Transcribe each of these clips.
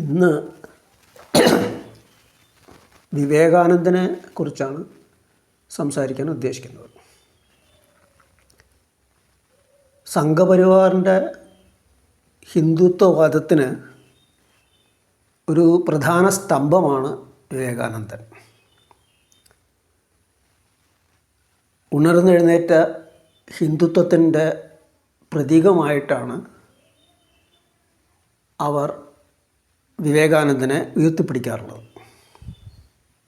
ഇന്ന് വിവേകാനന്ദനെ കുറിച്ചാണ് സംസാരിക്കാൻ ഉദ്ദേശിക്കുന്നത്. സംഘപരിവാറിൻ്റെ ഹിന്ദുത്വവാദത്തിന് ഒരു പ്രധാന സ്തംഭമാണ് വിവേകാനന്ദൻ. ഉണർന്നെഴുന്നേറ്റ ഹിന്ദുത്വത്തിൻ്റെ പ്രതീകമായിട്ടാണ് അവർ വിവേകാനന്ദനെ ഉയർത്തിപ്പിടിക്കാറുള്ളത്.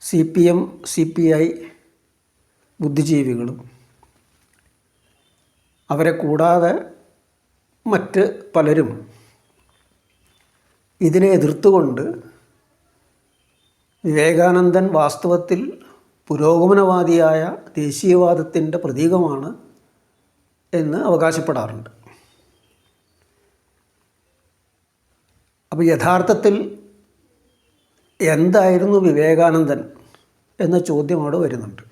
CPM, CPI ബുദ്ധിജീവികളും അവരെ കൂടാതെ മറ്റ് പലരും ഇതിനെ എതിർത്തുകൊണ്ട് വിവേകാനന്ദൻ വാസ്തവത്തിൽ പുരോഗമനവാദിയായ ദേശീയവാദത്തിൻ്റെ പ്രതീകമാണ് എന്ന് അവകാശപ്പെടാറുണ്ട്. അപ്പോൾ യഥാർത്ഥത്തിൽ എന്തായിരുന്നു വിവേകാനന്ദൻ എന്ന ചോദ്യം അവിടെ വരുന്നുണ്ട്.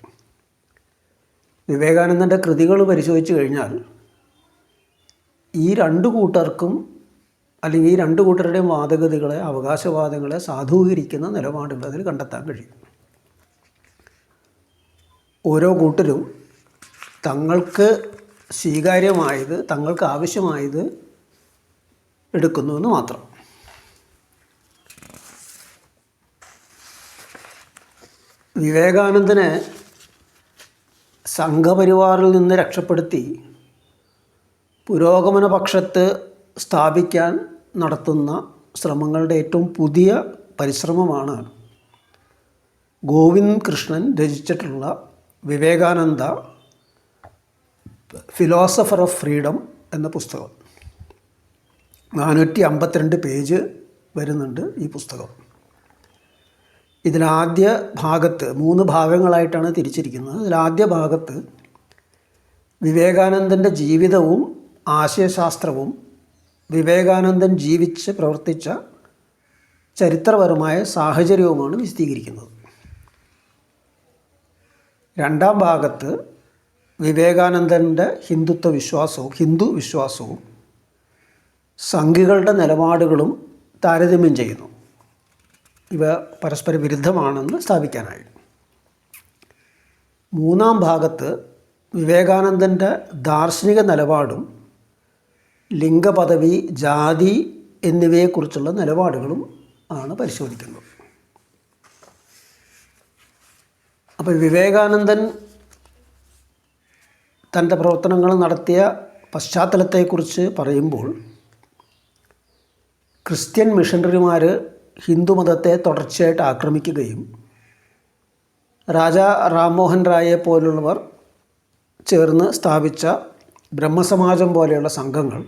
വിവേകാനന്ദൻ്റെ കൃതികൾ പരിശോധിച്ച് കഴിഞ്ഞാൽ ഈ രണ്ടു കൂട്ടർക്കും അല്ലെങ്കിൽ ഈ രണ്ടു കൂട്ടരുടെയും വാദഗതികളെ, അവകാശവാദങ്ങളെ സാധൂകരിക്കുന്ന നിലപാടുകൾ അതിൽ കണ്ടെത്താൻ കഴിയും. ഓരോ കൂട്ടരും തങ്ങൾക്ക് സ്വീകാര്യമായത്, തങ്ങൾക്ക് ആവശ്യമായത് എടുക്കുന്നുവെന്ന് മാത്രം. വിവേകാനന്ദനെ സംഘപരിവാറിൽ നിന്ന് രക്ഷപ്പെടുത്തി പുരോഗമന പക്ഷത്ത് സ്ഥാപിക്കാൻ നടത്തുന്ന ശ്രമങ്ങളുടെ ഏറ്റവും പുതിയ പരിശ്രമമാണ് ഗോവിന്ദ് കൃഷ്ണൻ രചിച്ചിട്ടുള്ള വിവേകാനന്ദ ഫിലോസഫർ ഓഫ് ഫ്രീഡം എന്ന പുസ്തകം. 452 പേജ് വരുന്നുണ്ട് ഈ പുസ്തകം. ഇതിലാദ്യ ഭാഗത്ത് 3 ഭാഗങ്ങളായിട്ടാണ് തിരിച്ചിരിക്കുന്നത്. ഇതിലാദ്യ ഭാഗത്ത് വിവേകാനന്ദൻ്റെ ജീവിതവും ആശയശാസ്ത്രവും വിവേകാനന്ദൻ ജീവിച്ച് പ്രവർത്തിച്ച ചരിത്രപരമായ സാഹചര്യവുമാണ് വിശദീകരിക്കുന്നത്. രണ്ടാം ഭാഗത്ത് വിവേകാനന്ദൻ്റെ ഹിന്ദു വിശ്വാസവും സംഘികളുടെ നിലപാടുകളും താരതമ്യം ചെയ്യുന്നു. ഇവ പരസ്പര വിരുദ്ധമാണെന്ന് സ്ഥാപിക്കാനായി. മൂന്നാം ഭാഗത്ത് വിവേകാനന്ദൻ്റെ ദാർശനിക നിലപാടും ലിംഗപദവി, ജാതി എന്നിവയെക്കുറിച്ചുള്ള നിലപാടുകളും ആണ് പരിശോധിക്കുന്നത്. അപ്പോൾ വിവേകാനന്ദൻ തൻ്റെ പ്രവർത്തനങ്ങൾ നടത്തിയ പശ്ചാത്തലത്തെക്കുറിച്ച് പറയുമ്പോൾ ക്രിസ്ത്യൻ മിഷണറിമാർ ഹിന്ദുമതത്തെ തുടർച്ചയായിട്ട് ആക്രമിക്കുകയും രാജാ റാംമോഹൻ റായെ പോലുള്ളവർ ചേർന്ന് സ്ഥാപിച്ച ബ്രഹ്മസമാജം പോലെയുള്ള സംഘങ്ങൾ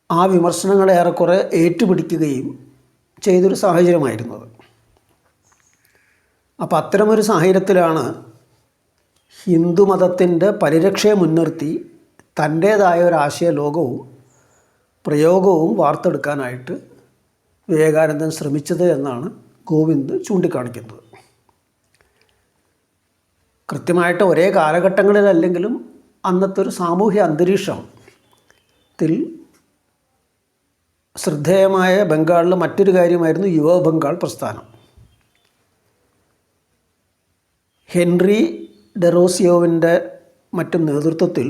ആ വിമർശനങ്ങളെ ഏറെക്കുറെ ഏറ്റുപിടിക്കുകയും ചെയ്തൊരു സാഹചര്യമായിരുന്നത്. അപ്പോൾ അത്തരമൊരു സാഹചര്യത്തിലാണ് ഹിന്ദുമതത്തിൻ്റെ പരിരക്ഷയെ മുൻനിർത്തി തൻ്റേതായ ഒരു ആശയ ലോകവും പ്രയോഗവും വാർത്തെടുക്കാനായിട്ട് വിവേകാനന്ദൻ ശ്രമിച്ചത് എന്നാണ് ഗോവിന്ദ് ചൂണ്ടിക്കാണിക്കുന്നത്. കൃത്യമായിട്ട് ഒരേ കാലഘട്ടങ്ങളിലല്ലെങ്കിലും അന്നത്തെ ഒരു സാമൂഹ്യ അന്തരീക്ഷത്തിൽ ശ്രദ്ധേയമായ ബംഗാളിലെ മറ്റൊരു കാര്യമായിരുന്നു യുവ ബംഗാൾ പ്രസ്ഥാനം. ഹെൻറി ഡെറോസിയോവിൻ്റെ മറ്റും നേതൃത്വത്തിൽ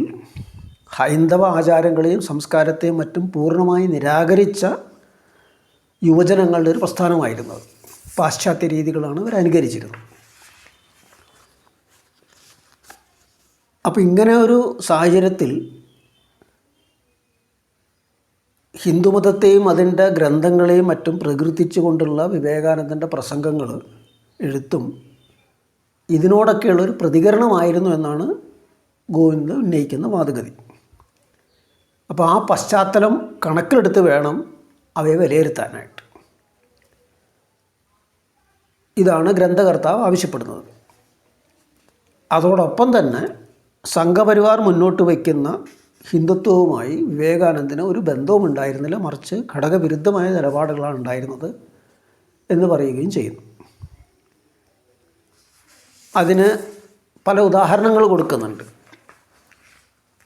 ഹൈന്ദവ ആചാരങ്ങളെയും സംസ്കാരത്തെയും മറ്റും പൂർണ്ണമായി നിരാകരിച്ച യുവജനങ്ങളുടെ ഒരു പ്രസ്ഥാനമായിരുന്നത്. പാശ്ചാത്യ രീതികളാണ് ഇവർ അനുകരിച്ചിരുന്നത്. അപ്പോൾ ഇങ്ങനെ ഒരു സാഹചര്യത്തിൽ ഹിന്ദുമതത്തെയും അതിൻ്റെ ഗ്രന്ഥങ്ങളെയും മറ്റും പ്രകീർത്തിച്ചുകൊണ്ടുള്ള വിവേകാനന്ദൻ്റെ പ്രസംഗങ്ങൾ, എഴുത്തും ഇതിനോടൊക്കെയുള്ളൊരു പ്രതികരണമായിരുന്നു എന്നാണ് ഗോവിന്ദ് ഉന്നയിക്കുന്ന വാദഗതി. അപ്പോൾ ആ പശ്ചാത്തലം കണക്കിലെടുത്ത് വേണം അവയെ വിലയിരുത്താനായിട്ട്. ഇതാണ് ഗ്രന്ഥകർത്താവ് ആവശ്യപ്പെടുന്നത്. അതോടൊപ്പം തന്നെ സംഘപരിവാർ മുന്നോട്ട് വയ്ക്കുന്ന ഹിന്ദുത്വവുമായി വിവേകാനന്ദന് ഒരു ബന്ധവും ഉണ്ടായിരുന്നില്ല, മറിച്ച് ഘടകവിരുദ്ധമായ നിലപാടുകളാണ് ഉണ്ടായിരുന്നത് എന്ന് പറയുകയും ചെയ്യുന്നു. അതിന് പല ഉദാഹരണങ്ങൾ കൊടുക്കുന്നുണ്ട്.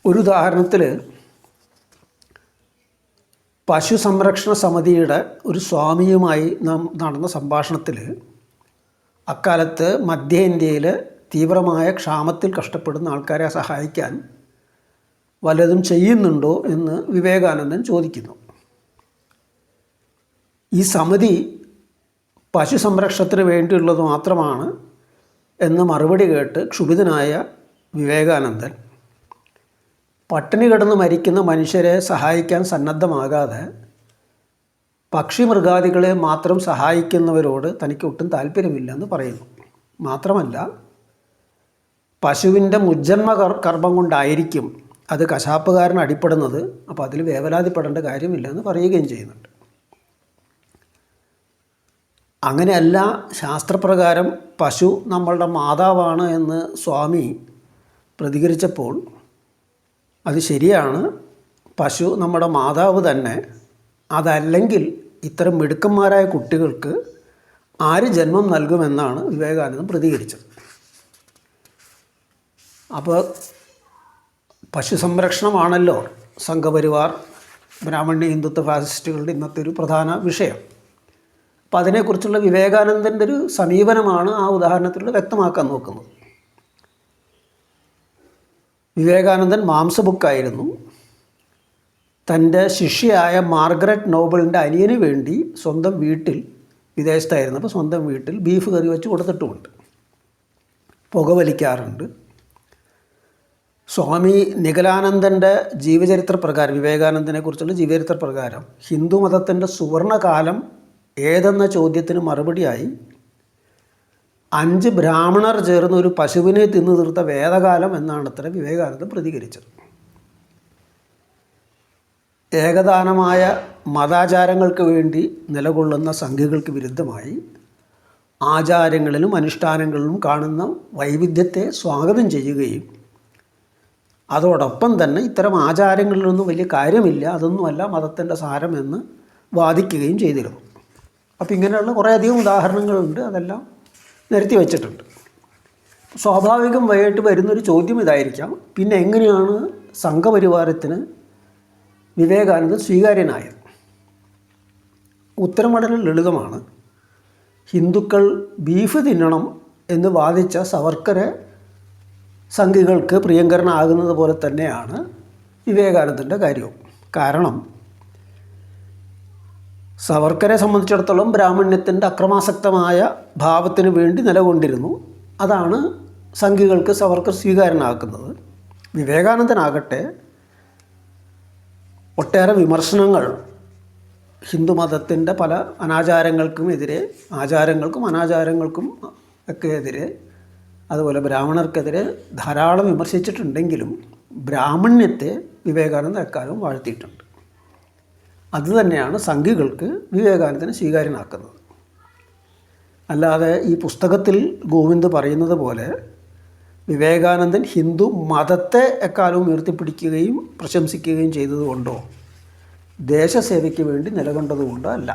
ഒരു ഉദാഹരണത്തിൽ പശു സംരക്ഷണ സമിതിയുടെ ഒരു സ്വാമിയുമായി നാം നടന്ന സംഭാഷണത്തിൽ അക്കാലത്ത് മധ്യ ഇന്ത്യയിൽ തീവ്രമായ ക്ഷാമത്തിൽ കഷ്ടപ്പെടുന്ന ആൾക്കാരെ സഹായിക്കാൻ വല്ലതും ചെയ്യുന്നുണ്ടോ എന്ന് വിവേകാനന്ദൻ ചോദിക്കുന്നു. ഈ സമിതി പശു സംരക്ഷണത്തിന് വേണ്ടിയുള്ളത് മാത്രമാണ് എന്ന് മറുപടി കേട്ട് ക്ഷുഭിതനായ വിവേകാനന്ദൻ പട്ടിണി കിടന്ന് മരിക്കുന്ന മനുഷ്യരെ സഹായിക്കാൻ സന്നദ്ധമാകാതെ പക്ഷി മൃഗാദികളെ മാത്രം സഹായിക്കുന്നവരോട് തനിക്ക് ഒട്ടും താല്പര്യമില്ലെന്ന് പറയുന്നു. മാത്രമല്ല, പശുവിൻ്റെ മുജ്ജന്മ കർമ്മം കൊണ്ടായിരിക്കും അത് കശാപ്പുകാരൻ അടിപ്പെടുന്നത്, അപ്പോൾ അതിൽ വേവലാതിപ്പെടേണ്ട കാര്യമില്ലെന്ന് പറയുകയും ചെയ്യുന്നുണ്ട്. അങ്ങനെയല്ല, ശാസ്ത്രപ്രകാരം പശു നമ്മളുടെ മാതാവാണ് എന്ന് സ്വാമി പ്രതികരിച്ചപ്പോൾ അത് ശരിയാണ്, പശു നമ്മുടെ മാതാവ് തന്നെ. അതല്ലെങ്കിൽ ഇത്തരം മിടുക്കന്മാരായ കുട്ടികൾക്ക് ആര് ജന്മം നൽകുമെന്നാണ് വിവേകാനന്ദൻ പ്രതികരിച്ചത്. അപ്പോൾ പശു സംരക്ഷണമാണല്ലോ സംഘപരിവാർ, ബ്രാഹ്മണ്യ ഹിന്ദുത്വ ഫാസിസ്റ്റുകളുടെ ഇന്നത്തെ ഒരു പ്രധാന വിഷയം. അപ്പോൾ അതിനെക്കുറിച്ചുള്ള വിവേകാനന്ദൻ്റെ ഒരു സമീപനമാണ് ആ ഉദാഹരണത്തിലൂടെ വ്യക്തമാക്കാൻ നോക്കുന്നത്. വിവേകാനന്ദൻ മാംസബുക്കായിരുന്നു. തൻ്റെ ശിഷ്യയായ മാർഗരറ്റ് നോബിളിൻ്റെ അനിയന് വേണ്ടി സ്വന്തം വീട്ടിൽ, വിദേശത്തായിരുന്നപ്പോൾ സ്വന്തം വീട്ടിൽ ബീഫ് കറി വെച്ച് കൊടുത്തിട്ടുമുണ്ട്. പുകവലിക്കാറുണ്ട്. സ്വാമി നിഗലാനന്ദൻ്റെ ജീവചരിത്ര പ്രകാരം, വിവേകാനന്ദനെ കുറിച്ചുള്ള ജീവചരിത്ര പ്രകാരം, ഹിന്ദു മതത്തിൻ്റെ സുവർണകാലം ഏതെന്ന ചോദ്യത്തിന് മറുപടിയായി 5 ബ്രാഹ്മണർ ചേർന്ന് ഒരു പശുവിനെ തിന്നു തീർത്ത വേദകാലം എന്നാണ് അത്ര വിവേകാനന്ദൻ പ്രതികരിച്ചത്. ഏകദാനമായ മതാചാരങ്ങൾക്ക് വേണ്ടി നിലകൊള്ളുന്ന സംഘികൾക്ക് വിരുദ്ധമായി ആചാരങ്ങളിലും അനുഷ്ഠാനങ്ങളിലും കാണുന്ന വൈവിധ്യത്തെ സ്വാഗതം ചെയ്യുകയും അതോടൊപ്പം തന്നെ ഇത്തരം ആചാരങ്ങളിലൊന്നും വലിയ കാര്യമില്ല, അതൊന്നുമല്ല മതത്തിൻ്റെ സാരമെന്ന് വാദിക്കുകയും ചെയ്തിരുന്നു. അപ്പോൾ ഇങ്ങനെയുള്ള കുറേയധികം ഉദാഹരണങ്ങളുണ്ട്, അതെല്ലാം നിരത്തി വച്ചിട്ടുണ്ട്. സ്വാഭാവികമായിട്ട് വരുന്നൊരു ചോദ്യം ഇതായിരിക്കാം, പിന്നെ എങ്ങനെയാണ് സംഘപരിവാരത്തിന് വിവേകാനന്ദൻ സ്വീകാര്യനായത്? ഉത്തരം വളരെ ലളിതമാണ്. ഹിന്ദുക്കൾ ബീഫ് തിന്നണം എന്ന് വാദിച്ച സവർക്കറെ സംഘികൾക്ക് പ്രിയങ്കരനാകുന്നത് പോലെ തന്നെയാണ് വിവേകാനന്ദൻ്റെ കാര്യവും. കാരണം സവർക്കറെ സംബന്ധിച്ചിടത്തോളം ബ്രാഹ്മണ്യത്തിൻ്റെ അക്രമാസക്തമായ ഭാവത്തിന് വേണ്ടി നിലകൊണ്ടിരുന്നു. അതാണ് സംഘികൾക്ക് സവർക്കർ സ്വീകാര്യനാക്കുന്നത്. വിവേകാനന്ദനാകട്ടെ ഒട്ടേറെ വിമർശനങ്ങൾ ഹിന്ദുമതത്തിൻ്റെ പല അനാചാരങ്ങൾക്കും എതിരെ, ആചാരങ്ങൾക്കും അനാചാരങ്ങൾക്കും ഒക്കെ എതിരെ, അതുപോലെ ബ്രാഹ്മണർക്കെതിരെ ധാരാളം വിമർശിച്ചിട്ടുണ്ടെങ്കിലും ബ്രാഹ്മണ്യത്തെ വിവേകാനന്ദൻ എക്കാലവും വാഴ്ത്തിയിട്ടുണ്ട്. അതുതന്നെയാണ് സംഘികൾക്ക് വിവേകാനന്ദനെ സ്വീകാര്യനാക്കുന്നത്. അല്ലാതെ ഈ പുസ്തകത്തിൽ ഗോവിന്ദ് പറയുന്നത് പോലെ വിവേകാനന്ദൻ ഹിന്ദു മതത്തെ എക്കാലവും ഉയർത്തിപ്പിടിക്കുകയും പ്രശംസിക്കുകയും ചെയ്തതുകൊണ്ടോ ദേശസേവയ്ക്ക് വേണ്ടി നിലകൊണ്ടതുകൊണ്ടോ അല്ല.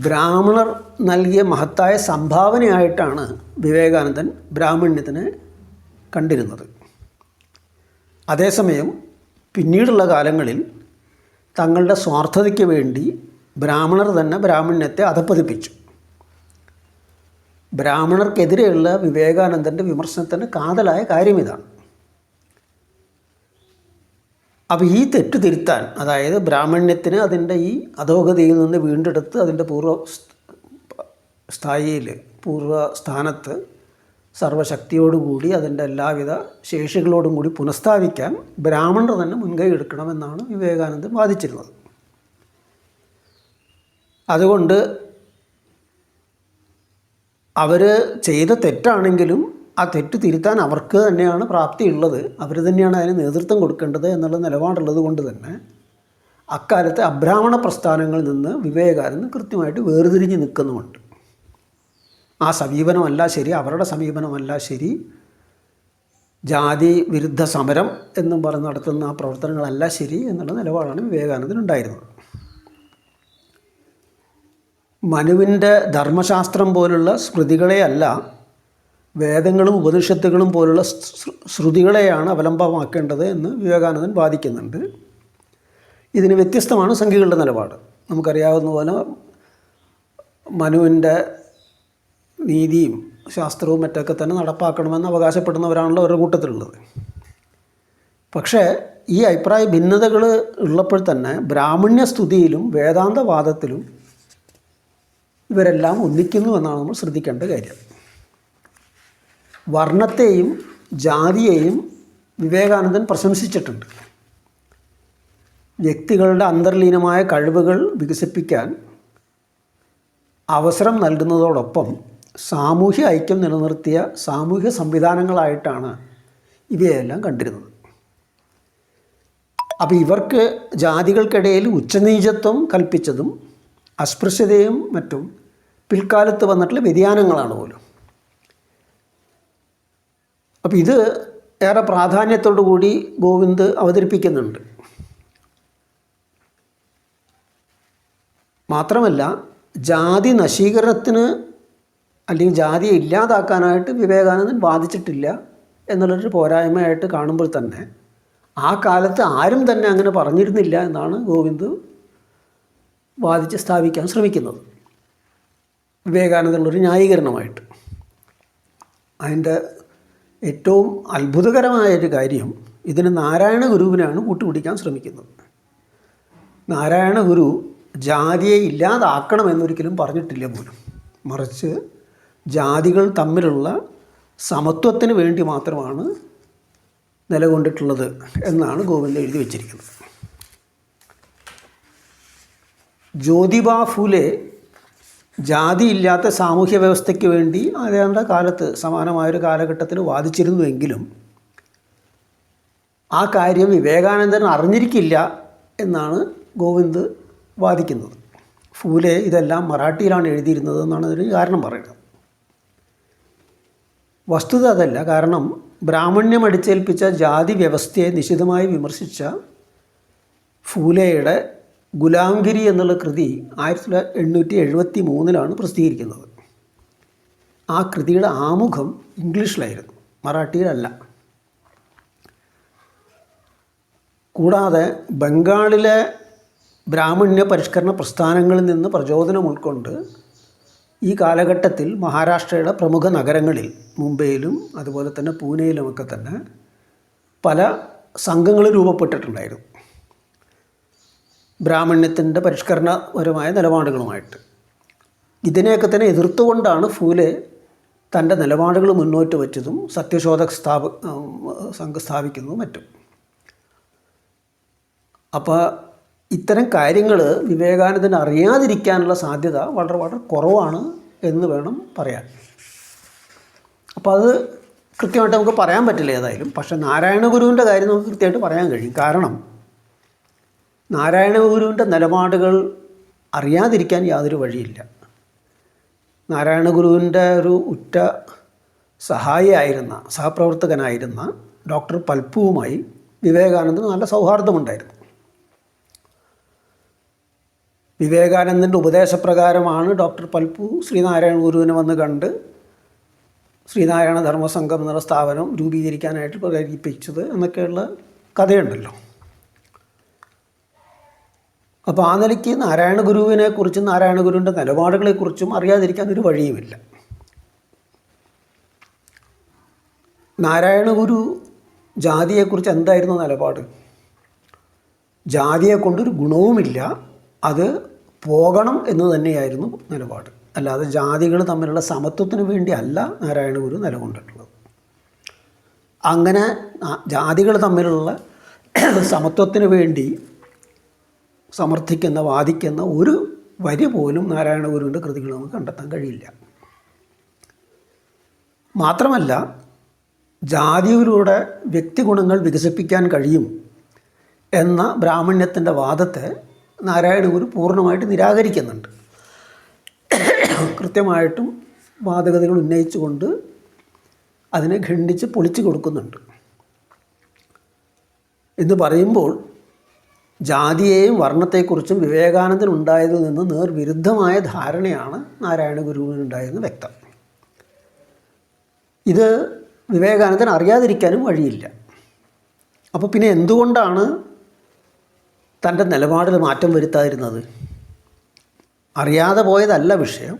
ബ്രാഹ്മണർ നൽകിയ മഹത്തായ സംഭാവനയായിട്ടാണ് വിവേകാനന്ദൻ ബ്രാഹ്മണ്യത്തിനെ കണ്ടിരുന്നത്. അതേസമയം പിന്നീടുള്ള കാലങ്ങളിൽ തങ്ങളുടെ സ്വാർത്ഥതയ്ക്ക് വേണ്ടി ബ്രാഹ്മണർ തന്നെ ബ്രാഹ്മണ്യത്തെ അധപ്പതിപ്പിച്ചു. ബ്രാഹ്മണർക്കെതിരെയുള്ള വിവേകാനന്ദൻ്റെ വിമർശനത്തിൻ്റെ കാതലായ കാര്യം ഇതാണ്. അപ്പോൾ ഈ തെറ്റ് തിരുത്താൻ, അതായത് ബ്രാഹ്മണ്യത്തിന് അതിൻ്റെ ഈ അധോഗതിയിൽ നിന്ന് വീണ്ടെടുത്ത് അതിൻ്റെ പൂർവ്വസ്ഥാനത്ത് സർവശക്തിയോടുകൂടി അതിൻ്റെ എല്ലാവിധ ശേഷികളോടും കൂടി പുനഃസ്ഥാപിക്കാൻ ബ്രാഹ്മണർ തന്നെ മുൻകൈ എടുക്കണമെന്നാണ് വിവേകാനന്ദൻ വാദിച്ചിരുന്നത്. അതുകൊണ്ട് അവർ ചെയ്ത തെറ്റാണെങ്കിലും ആ തെറ്റ് തിരുത്താൻ അവർക്ക് തന്നെയാണ് പ്രാപ്തിയുള്ളത്, അവർ തന്നെയാണ് അതിന് നേതൃത്വം കൊടുക്കേണ്ടത് എന്നുള്ള നിലപാടുള്ളത് കൊണ്ട് തന്നെ അക്കാലത്തെ അബ്രാഹ്മണ പ്രസ്ഥാനങ്ങളിൽ നിന്ന് വിവേകാനന്ദൻ കൃത്യമായിട്ട് വേർതിരിഞ്ഞ് നിൽക്കുന്നുമുണ്ട്. ആ സമീപനമല്ല ശരി, അവരുടെ സമീപനമല്ല ശരി, ജാതി വിരുദ്ധ സമരം എന്നും പറഞ്ഞ് നടത്തുന്ന ആ പ്രവർത്തനങ്ങളല്ല ശരി എന്നുള്ള നിലപാടാണ് വിവേകാനന്ദൻ ഉണ്ടായിരുന്നത്. മനുവിൻ്റെ ധർമ്മശാസ്ത്രം പോലുള്ള സ്മൃതികളെയല്ല, വേദങ്ങളും ഉപനിഷത്തുകളും പോലുള്ള ശ്രുതികളെയാണ് അവലംബമാക്കേണ്ടത് എന്ന് വിവേകാനന്ദൻ വാദിക്കുന്നുണ്ട്. ഇതിന് വ്യത്യസ്തമാണ് സംഘികളുടെ നിലപാട്. നമുക്കറിയാവുന്ന പോലെ മനുവിൻ്റെ നീതിയും ശാസ്ത്രവും മറ്റൊക്കെ തന്നെ നടപ്പാക്കണമെന്ന് അവകാശപ്പെടുന്നവരാണല്ലോ അവരുടെ കൂട്ടത്തിലുള്ളത്. പക്ഷേ ഈ അഭിപ്രായ ഭിന്നതകൾ ഉള്ളപ്പോൾ തന്നെ ബ്രാഹ്മണ്യസ്തുതിയിലും വേദാന്തവാദത്തിലും ഇവരെല്ലാം ഒന്നിക്കുന്നു എന്നാണ് നമ്മൾ ശ്രദ്ധിക്കേണ്ട കാര്യം. വർണ്ണത്തെയും ജാതിയെയും വിവേകാനന്ദൻ പ്രശംസിച്ചിട്ടുണ്ട്. വ്യക്തികളുടെ അന്തർലീനമായ കഴിവുകൾ വികസിപ്പിക്കാൻ അവസരം നൽകുന്നതോടൊപ്പം സാമൂഹ്യ ഐക്യം നിലനിർത്തിയ സാമൂഹ്യ സംവിധാനങ്ങളായിട്ടാണ് ഇവയെല്ലാം കണ്ടിരുന്നത്. അപ്പോൾ ഇവർക്ക് ജാതികൾക്കിടയിൽ ഉച്ചനീചത്വം കൽപ്പിച്ചതും അസ്പൃശ്യതയും മറ്റും പിൽക്കാലത്ത് വന്നിട്ടുള്ള വ്യതിയാനങ്ങളാണ് പോലും. അപ്പോൾ ഇത് ഏറെ പ്രാധാന്യത്തോടു കൂടി ഗോവിന്ദ് അവതരിപ്പിക്കുന്നുണ്ട്. മാത്രമല്ല ജാതി നശീകരണത്തിന് അല്ലെങ്കിൽ ജാതിയെ ഇല്ലാതാക്കാനായിട്ട് വിവേകാനന്ദൻ വാദിച്ചിട്ടില്ല എന്നുള്ളൊരു പോരായ്മയായിട്ട് കാണുമ്പോൾ തന്നെ ആ കാലത്ത് ആരും തന്നെ അങ്ങനെ പറഞ്ഞിരുന്നില്ല എന്നാണ് ഗോവിന്ദ് വാദിച്ച് സ്ഥാപിക്കാൻ ശ്രമിക്കുന്നത്, വിവേകാനന്ദനുള്ളൊരു ന്യായീകരണമായിട്ട്. അതിൻ്റെ ഏറ്റവും അത്ഭുതകരമായൊരു കാര്യം, ഇതിന് നാരായണ ഗുരുവിനാണ് കൂട്ടുപിടിക്കാൻ ശ്രമിക്കുന്നത്. നാരായണ ഗുരു ജാതിയെ ഇല്ലാതാക്കണമെന്നൊരിക്കലും പറഞ്ഞിട്ടില്ല പോലും, മറിച്ച് ജാതികൾ തമ്മിലുള്ള സമത്വത്തിന് വേണ്ടി മാത്രമാണ് നിലകൊണ്ടിട്ടുള്ളത് എന്നാണ് ഗോവിന്ദ് എഴുതി വച്ചിരിക്കുന്നത്. ജ്യോതിബ ഫൂലെ ജാതിയില്ലാത്ത സാമൂഹ്യ വ്യവസ്ഥയ്ക്ക് വേണ്ടി അതേണ്ട കാലത്ത് സമാനമായൊരു കാലഘട്ടത്തിൽ വാദിച്ചിരുന്നുവെങ്കിലും ആ കാര്യം വിവേകാനന്ദൻ അറിഞ്ഞിരിക്കില്ല എന്നാണ് ഗോവിന്ദ് വാദിക്കുന്നത്. ഫൂലെ ഇതെല്ലാം മറാഠിയിലാണ് എഴുതിയിരുന്നത് എന്നാണ് അതിന് കാരണം പറയുന്നത്. വസ്തുത അതല്ല. കാരണം ബ്രാഹ്മണ്യം അടിച്ചേൽപ്പിച്ച ജാതി വ്യവസ്ഥയെ നിശിതമായി വിമർശിച്ച ഫൂലെയുടെ ഗുലാംഗിരി എന്നുള്ള കൃതി 1873 പ്രസിദ്ധീകരിക്കുന്നത്. ആ കൃതിയുടെ ആമുഖം ഇംഗ്ലീഷിലായിരുന്നു, മറാഠിയിലല്ല. കൂടാതെ ബംഗാളിലെ ബ്രാഹ്മണ്യ പരിഷ്കരണ പ്രസ്ഥാനങ്ങളിൽ നിന്ന് പ്രചോദനം ഉൾക്കൊണ്ട് ഈ കാലഘട്ടത്തിൽ മഹാരാഷ്ട്രയുടെ പ്രമുഖ നഗരങ്ങളിൽ, മുംബൈയിലും അതുപോലെ തന്നെ പൂനെയിലുമൊക്കെ തന്നെ പല സംഘങ്ങൾ രൂപപ്പെട്ടിട്ടുണ്ടായിരുന്നു ബ്രാഹ്മണ്യത്തിൻ്റെ പരിഷ്കരണപരമായ നിലപാടുകളുമായിട്ട്. ഇതിനെയൊക്കെ തന്നെ എതിർത്തുകൊണ്ടാണ് ഫൂലെ തൻ്റെ നിലപാടുകൾ മുന്നോട്ട് വച്ചതും സത്യശോധക് സംഘം സ്ഥാപിക്കുന്നതും മറ്റും. അപ്പോൾ ഇത്തരം കാര്യങ്ങൾ വിവേകാനന്ദൻ അറിയാതിരിക്കാനുള്ള സാധ്യത വളരെ വളരെ കുറവാണ് എന്ന് വേണം പറയാൻ. അപ്പോൾ അത് കൃത്യമായിട്ട് നമുക്ക് പറയാൻ പറ്റില്ല ഏതായാലും. പക്ഷേ നാരായണ ഗുരുവിൻ്റെ കാര്യം നമുക്ക് കൃത്യമായിട്ട് പറയാൻ കഴിയും. കാരണം നാരായണ ഗുരുവിൻ്റെ നിലപാടുകൾ അറിയാതിരിക്കാൻ യാതൊരു വഴിയില്ല. നാരായണ ഗുരുവിൻ്റെ ഒരു ഉറ്റ സഹായിയായിരുന്ന സഹപ്രവർത്തകനായിരുന്ന ഡോക്ടർ പൽപ്പുവുമായി വിവേകാനന്ദന് നല്ല സൗഹാർദ്ദമുണ്ടായിരുന്നു. വിവേകാനന്ദൻ്റെ ഉപദേശപ്രകാരമാണ് ഡോക്ടർ പൽപ്പു ശ്രീനാരായണ ഗുരുവിനെ വന്ന് കണ്ട് ശ്രീനാരായണ ധർമ്മസംഘം എന്നുള്ള സ്ഥാപനം രൂപീകരിക്കാനായിട്ട് പ്രേരിപ്പിച്ചത് എന്നൊക്കെയുള്ള കഥയുണ്ടല്ലോ. അപ്പോൾ ആ നിലയ്ക്ക് നാരായണ ഗുരുവിനെക്കുറിച്ചും നാരായണ ഗുരുവിൻ്റെ നിലപാടുകളെക്കുറിച്ചും അറിയാതിരിക്കാൻ ഒരു വഴിയുമില്ല. നാരായണ ഗുരു ജാതിയെക്കുറിച്ച് എന്തായിരുന്നു നിലപാട്? ജാതിയെ കൊണ്ടൊരു ഗുണവുമില്ല, അത് പോകണം എന്ന് തന്നെയായിരുന്നു നിലപാട്. അല്ലാതെ ജാതികൾ തമ്മിലുള്ള സമത്വത്തിന് വേണ്ടി അല്ല നാരായണ ഗുരു നിലകൊണ്ടിട്ടുള്ളത്. അങ്ങനെ ജാതികൾ തമ്മിലുള്ള സമത്വത്തിന് വേണ്ടി സമർത്ഥിക്കുന്ന വാദിക്കുന്ന ഒരു വരി പോലും നാരായണ ഗുരുവിൻ്റെ കൃതികൾ നമുക്ക് കണ്ടെത്താൻ കഴിയില്ല. മാത്രമല്ല ജാതിയിലൂടെ വ്യക്തിഗുണങ്ങൾ വികസിപ്പിക്കാൻ കഴിയും എന്ന ബ്രാഹ്മണ്യത്തിൻ്റെ വാദത്തെ നാരായണ ഗുരു പൂർണ്ണമായിട്ട് നിരാകരിക്കുന്നുണ്ട്. കൃത്യമായിട്ടും വാദഗതികൾ ഉന്നയിച്ചുകൊണ്ട് അതിനെ ഖണ്ഡിച്ച് പൊളിച്ചു കൊടുക്കുന്നുണ്ട്. എന്ന് പറയുമ്പോൾ ജാതിയെയും വർണ്ണത്തെക്കുറിച്ചും വിവേകാനന്ദനുണ്ടായതിൽ നിന്ന് നേർവിരുദ്ധമായ ധാരണയാണ് നാരായണ ഗുരുവിനുണ്ടായതെന്ന് വ്യക്തം. ഇത് വിവേകാനന്ദൻ അറിയാതിരിക്കാനും വഴിയില്ല. അപ്പോൾ പിന്നെ എന്തുകൊണ്ടാണ് തൻ്റെ നിലപാടിൽ മാറ്റം വരുത്താതിരുന്നത്? അറിയാതെ പോയതല്ല വിഷയം.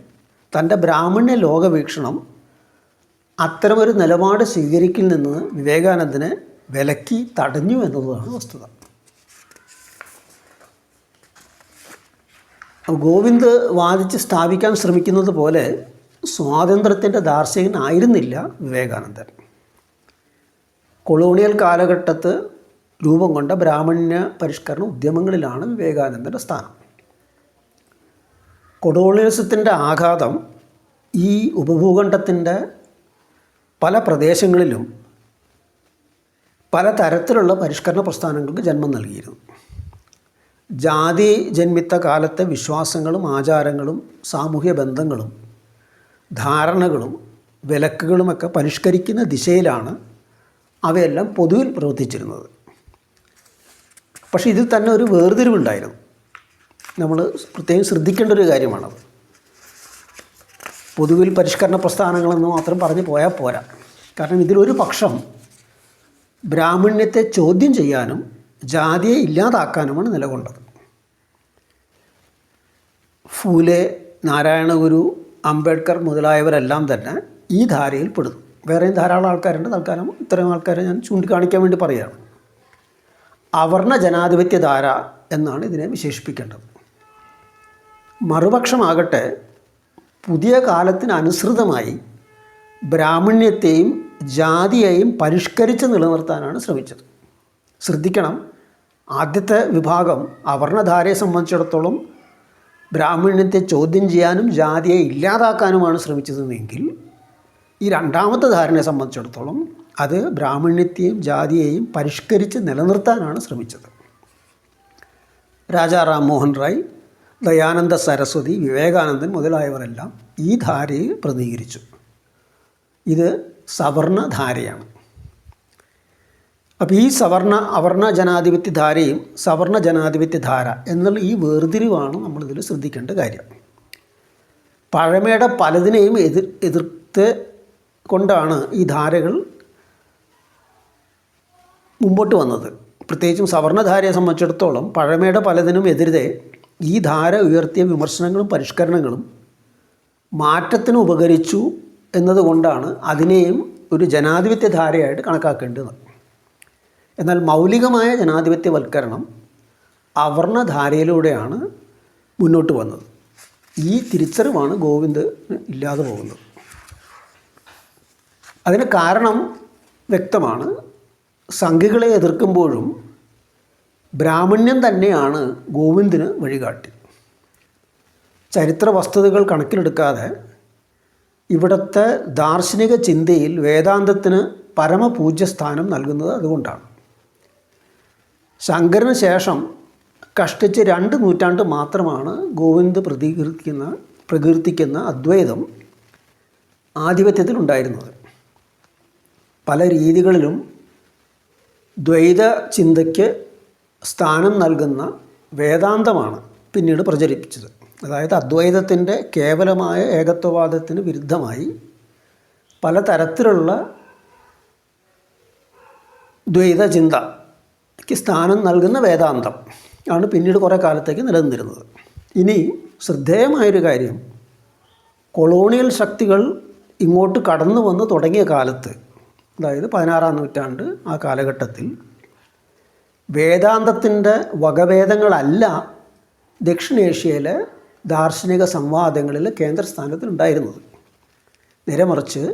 തൻ്റെ ബ്രാഹ്മണ്യ ലോകവീക്ഷണം അത്തരമൊരു നിലപാട് സ്വീകരിക്കൽ നിന്ന് വിവേകാനന്ദനെ വിലക്കി തടഞ്ഞു എന്നതാണ് വസ്തുത. ഗോവിന്ദ് വാദിച്ച് സ്ഥാപിക്കാൻ ശ്രമിക്കുന്നത് പോലെ സ്വാതന്ത്ര്യത്തിൻ്റെ ദാർശനികനായിരുന്നില്ല വിവേകാനന്ദൻ. കൊളോണിയൽ കാലഘട്ടത്ത് രൂപം കൊണ്ട ബ്രാഹ്മണ്യ പരിഷ്കരണ ഉദ്യമങ്ങളിലാണ് വിവേകാനന്ദൻ്റെ സ്ഥാനം. കൊളോണിയലിസത്തിൻ്റെ ആഘാതം ഈ ഉപഭൂഖണ്ഡത്തിൻ്റെ പല പ്രദേശങ്ങളിലും പല തരത്തിലുള്ള പരിഷ്കരണ പ്രസ്ഥാനങ്ങൾക്ക് ജന്മം നൽകിയിരുന്നു. ജാതി ജന്മിത്ത കാലത്തെ വിശ്വാസങ്ങളും ആചാരങ്ങളും സാമൂഹ്യ ബന്ധങ്ങളും ധാരണകളും വിലക്കുകളുമൊക്കെ പരിഷ്കരിക്കുന്ന ദിശയിലാണ് അവയെല്ലാം പൊതുവിൽ പ്രവർത്തിച്ചിരുന്നത്. പക്ഷേ ഇതിൽ തന്നെ ഒരു വേർതിരിവുണ്ടായിരുന്നു. നമ്മൾ പ്രത്യേകം ശ്രദ്ധിക്കേണ്ട ഒരു കാര്യമാണത്. പൊതുവിൽ പരിഷ്കരണ പ്രസ്ഥാനങ്ങളെന്ന് മാത്രം പറഞ്ഞു പോയാൽ പോരാ. കാരണം ഇതിലൊരു പക്ഷം ബ്രാഹ്മണ്യത്തെ ചോദ്യം ചെയ്യാനും ജാതിയെ ഇല്ലാതാക്കാനുമാണ് നിലകൊണ്ടത്. ഫൂലെ, നാരായണ ഗുരു, അംബേദ്കർ മുതലായവരെല്ലാം തന്നെ ഈ ധാരയിൽ പെടുന്നു. വേറെയും ധാരാളം ആൾക്കാരുണ്ട്. തൽക്കാലം ഇത്തരം ആൾക്കാരെ ഞാൻ ചൂണ്ടിക്കാണിക്കാൻ വേണ്ടി പറയുകയാണ്. അവർണ ജനാധിപത്യ ധാര എന്നാണ് ഇതിനെ വിശേഷിപ്പിക്കേണ്ടത്. മറുപക്ഷമാകട്ടെ പുതിയ കാലത്തിനനുസൃതമായി ബ്രാഹ്മണ്യത്തെയും ജാതിയെയും പരിഷ്കരിച്ച് നിലനിർത്താനാണ് ശ്രമിച്ചത്. ശ്രദ്ധിക്കണം, ആദ്യത്തെ വിഭാഗം അവർണധാരയെ സംബന്ധിച്ചിടത്തോളം ബ്രാഹ്മണ്യത്തെ ചോദ്യം ചെയ്യാനും ജാതിയെ ഇല്ലാതാക്കാനുമാണ് ശ്രമിച്ചതെങ്കിൽ ഈ രണ്ടാമത്തെ ധാരണയെ സംബന്ധിച്ചിടത്തോളം അത് ബ്രാഹ്മണ്യത്തെയും ജാതിയെയും പരിഷ്കരിച്ച് നിലനിർത്താനാണ് ശ്രമിച്ചത്. രാജാ റാം മോഹൻ റായ്, ദയാനന്ദ സരസ്വതി, വിവേകാനന്ദൻ മുതലായവരെല്ലാം ഈ ധാരയെ പ്രതിനിധീകരിച്ചു. ഇത് സവർണധാരയാണ്. അപ്പോൾ ഈ അവർണ ജനാധിപത്യ ധാരയും സവർണ ജനാധിപത്യ ധാര എന്നുള്ള ഈ വേർതിരിവാണ് നമ്മളിതിൽ ശ്രദ്ധിക്കേണ്ട കാര്യം. പഴമയുടെ പലതിനെയും എതിർത്ത് കൊണ്ടാണ് ഈ ധാരകൾ മുമ്പോട്ട് വന്നത്. പ്രത്യേകിച്ചും സവർണധാരയെ സംബന്ധിച്ചിടത്തോളം പഴമയുടെ പലതിനും എതിരെ ഈ ധാര ഉയർത്തിയ വിമർശനങ്ങളും പരിഷ്കരണങ്ങളും മാറ്റത്തിന് ഉപകരിച്ചു എന്നതുകൊണ്ടാണ് അതിനെയും ഒരു ജനാധിപത്യ ധാരയായിട്ട് കണക്കാക്കേണ്ടത്. എന്നാൽ മൗലികമായ ജനാധിപത്യവൽക്കരണം അവർണധാരയിലൂടെയാണ് മുന്നോട്ട് വന്നത്. ഈ തിരിച്ചറിവാണ് ഗോവിന്ദ് ഇല്ലാതെ പോകുന്നത്. അതിന് കാരണം വ്യക്തമാണ്. സംഘികളെ എതിർക്കുമ്പോഴും ബ്രാഹ്മണ്യം തന്നെയാണ് ഗോവിന്ദിന് വഴികാട്ടി. ചരിത്ര വസ്തുതകൾ കണക്കിലെടുക്കാതെ ഇവിടുത്തെ ദാർശനിക ചിന്തയിൽ വേദാന്തത്തിന് പരമപൂജ്യസ്ഥാനം നൽകുന്നത് അതുകൊണ്ടാണ്. ശങ്കരന് ശേഷം കഷ്ടിച്ച് 2 നൂറ്റാണ്ട് മാത്രമാണ് ഗോവിന്ദ് പ്രകീർത്തിക്കുന്ന അദ്വൈതം ആധിപത്യത്തിലുണ്ടായിരുന്നത്. പല രീതികളിലും ദ്വൈത ചിന്തയ്ക്ക് സ്ഥാനം നൽകുന്ന വേദാന്തമാണ് പിന്നീട് പ്രചരിപ്പിച്ചത്. അതായത് അദ്വൈതത്തിൻ്റെ കേവലമായ ഏകത്വവാദത്തിന് വിരുദ്ധമായി പലതരത്തിലുള്ള ദ്വൈത ചിന്തയ്ക്ക് സ്ഥാനം നൽകുന്ന വേദാന്തം ആണ് പിന്നീട് കുറേ കാലത്തേക്ക് നിലനിന്നിരുന്നത്. ഇനി ശ്രദ്ധേയമായൊരു കാര്യം, കൊളോണിയൽ ശക്തികൾ ഇങ്ങോട്ട് കടന്നു വന്ന് തുടങ്ങിയ കാലത്ത്, അതായത് 16-ാം നൂറ്റാണ്ട് ആ കാലഘട്ടത്തിൽ വേദാന്തത്തിൻ്റെ വകഭേദങ്ങളല്ല ദക്ഷിണേഷ്യയിലെ ദാർശനിക സംവാദങ്ങളിൽ കേന്ദ്രസ്ഥാനത്തിലുണ്ടായിരുന്നത്. നേരെ മറിച്ച്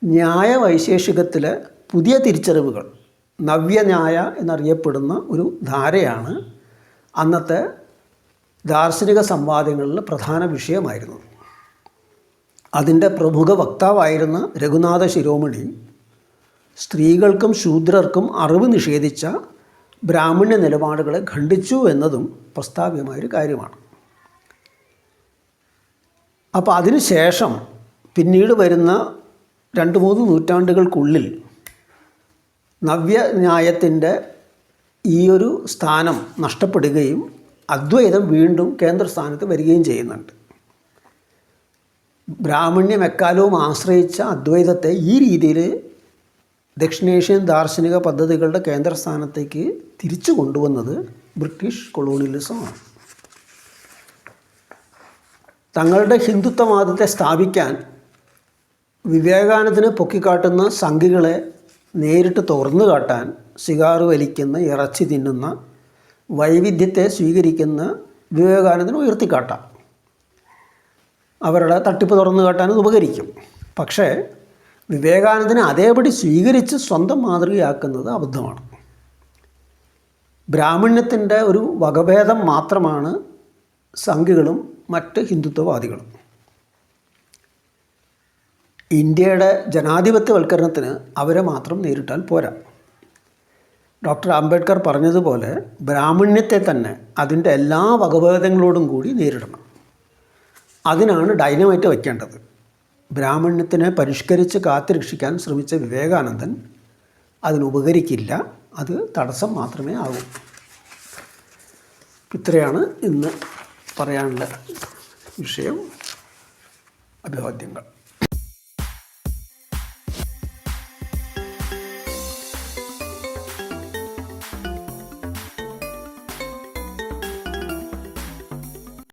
ന്യായവൈശേഷികത്തിലെ പുതിയ തിരിച്ചറിവുകൾ, നവ്യന്യായ എന്നറിയപ്പെടുന്ന ഒരു ധാരയാണ് അന്നത്തെ ദാർശനിക സംവാദങ്ങളിൽ പ്രധാന വിഷയമായിരുന്നത്. അതിൻ്റെ പ്രമുഖ വക്താവായിരുന്ന രഘുനാഥ ശിരോമണി സ്ത്രീകൾക്കും ശൂദ്രർക്കും അറിവ് നിഷേധിച്ച ബ്രാഹ്മണ്യ നിലപാടുകളെ ഖണ്ഡിച്ചു എന്നതും പ്രസ്താവ്യമായൊരു കാര്യമാണ്. അപ്പോൾ അതിനുശേഷം പിന്നീട് വരുന്ന 2-3 നൂറ്റാണ്ടുകൾക്കുള്ളിൽ നവ്യന്യായത്തിൻ്റെ ഈ ഒരു സ്ഥാനം നഷ്ടപ്പെടുകയും അദ്വൈതം വീണ്ടും കേന്ദ്രസ്ഥാനത്ത് വരികയും ചെയ്യുന്നുണ്ട്. ബ്രാഹ്മണ്യം എക്കാലവും ആശ്രയിച്ച അദ്വൈതത്തെ ഈ രീതിയിൽ ദക്ഷിണേഷ്യൻ ദാർശനിക പദ്ധതികളുടെ കേന്ദ്രസ്ഥാനത്തേക്ക് തിരിച്ചു കൊണ്ടുവന്നത് ബ്രിട്ടീഷ് കൊളോണിയലിസമാണ്. തങ്ങളുടെ ഹിന്ദുത്വവാദത്തെ സ്ഥാപിക്കാൻ വിവേകാനന്ദനെ പൊക്കിക്കാട്ടുന്ന സംഘികളെ നേരിട്ട് തുറന്നു കാട്ടാൻ സിഗാറ് വലിക്കുന്ന, ഇറച്ചി തിന്നുന്ന, വൈവിധ്യത്തെ സ്വീകരിക്കുന്ന വിവേകാനന്ദനെ ഉയർത്തിക്കാട്ടാം. അവരുടെ തട്ടിപ്പ് തുറന്നു കാട്ടാൻ ഇത് ഉപകരിക്കും. പക്ഷേ വിവേകാനന്ദനെ അതേപടി സ്വീകരിച്ച് സ്വന്തം മാതൃകയാക്കുന്നത് അബദ്ധമാണ്. ബ്രാഹ്മണ്യത്തിൻ്റെ ഒരു വകഭേദം മാത്രമാണ് സംഘികളും മറ്റ് ഹിന്ദുത്വവാദികളും. ഇന്ത്യയുടെ ജനാധിപത്യവൽക്കരണത്തിന് അവരെ മാത്രം നേരിട്ടാൽ പോരാ. ഡോക്ടർ അംബേദ്കർ പറഞ്ഞതുപോലെ ബ്രാഹ്മണ്യത്തെ തന്നെ അതിൻ്റെ എല്ലാ വകഭേദങ്ങളോടും കൂടി നേരിടണം. അതിനാണ് ഡൈനമൈറ്റ് വയ്ക്കേണ്ടത്. ബ്രാഹ്മണ്യത്തിനെ പരിഷ്കരിച്ച് കാത്തുരക്ഷിക്കാൻ ശ്രമിച്ച വിവേകാനന്ദൻ അതിനുപകരിക്കില്ല, അത് തടസ്സം മാത്രമേ ആകൂ. ഇത്രയാണ് ഇന്ന് പറയാനുള്ള വിഷയം. അഭിവാദ്യങ്ങൾ.